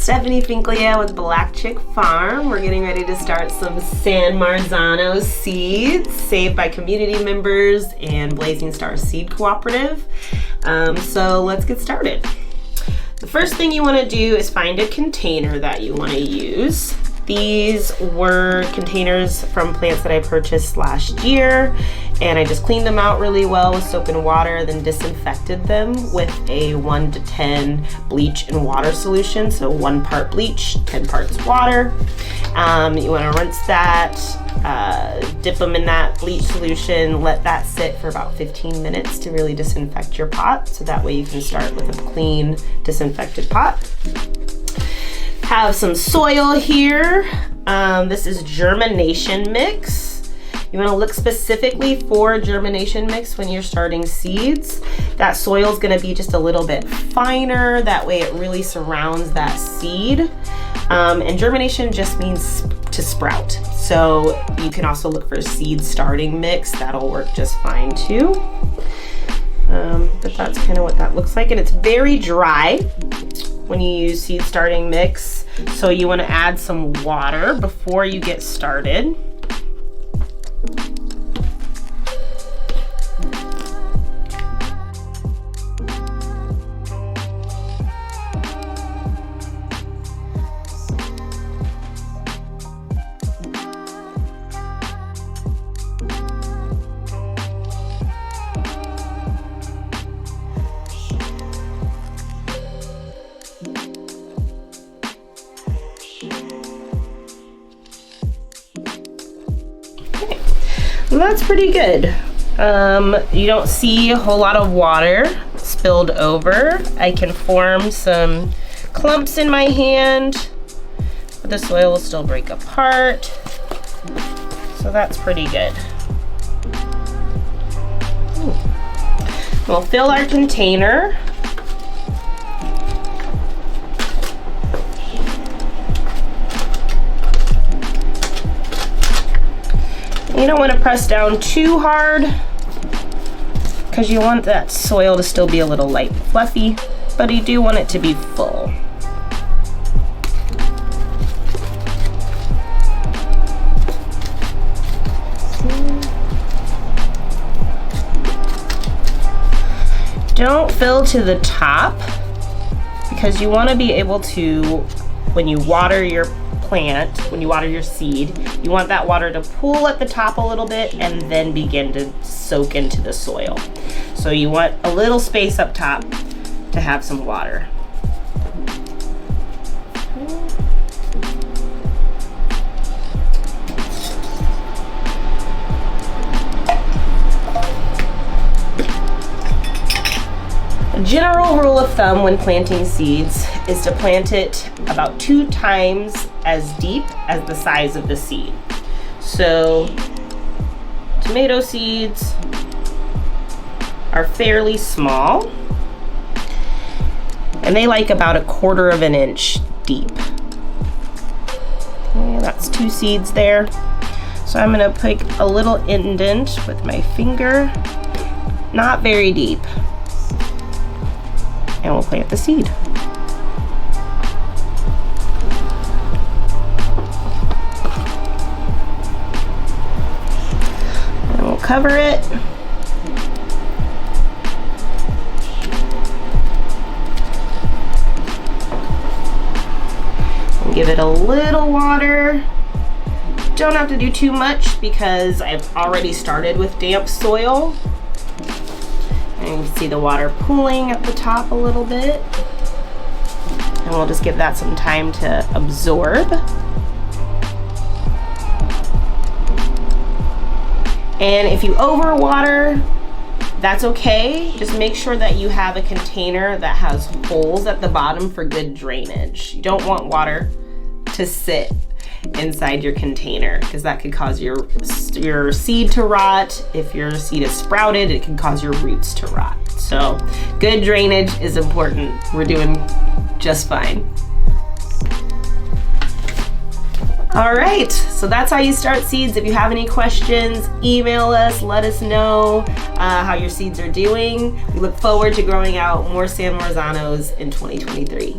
Stephanie Finklea with Black Chick Farm. We're getting ready to start some San Marzano seeds saved by community members and Blazing Star Seed Cooperative. So let's get started. The first thing you want to do is find a container that you want to use. These were containers from plants that I purchased last year, and I just cleaned them out really well with soap and water, then disinfected them with a 1 to 10 bleach and water solution. So 1 part bleach, 10 parts water. You want to rinse that, dip them in that bleach solution, let that sit for about 15 minutes to really disinfect your pot. So that way you can start with a clean, disinfected pot. Have some soil here. This is germination mix. You want to look specifically for germination mix when you're starting seeds. That soil is going to be just a little bit finer. That way it really surrounds that seed. And germination just means to sprout. So you can also look for seed starting mix. That'll work just fine too. But that's kind of what that looks like. And it's very dry when you use seed starting mix. So you want to add some water before you get started. Well, that's pretty good. You don't see a whole lot of water spilled over. I can form some clumps in my hand, but the soil will still break apart. So that's pretty good. We'll fill our container. You don't want to press down too hard because you want that soil to still be a little light and fluffy, but you do want it to be full. Don't fill to the top because you want to be able to, when you water your plant, when you water your seed, you want that water to pool at the top a little bit and then begin to soak into the soil. So you want a little space up top to have some water. A general rule of thumb when planting seeds is to plant it about 2 times as deep as the size of the seed. So tomato seeds are fairly small and they like about 1/4 inch deep. Okay, that's 2 seeds there. So I'm going to pick a little indent with my finger, not very deep, and we'll plant the seed. And we'll cover it. And give it a little water. Don't have to do too much because I've already started with damp soil. And you can see the water pooling at the top a little bit. And we'll just give that some time to absorb. And if you overwater, that's okay. Just make sure that you have a container that has holes at the bottom for good drainage. You don't want water to sit inside your container because that could cause your seed to rot. If your seed is sprouted, it can cause your roots to rot. So good drainage is important. We're doing just fine. All right, so that's how you start seeds. If you have any questions, email us, let us know how your seeds are doing. We look forward to growing out more San Marzanos in 2023.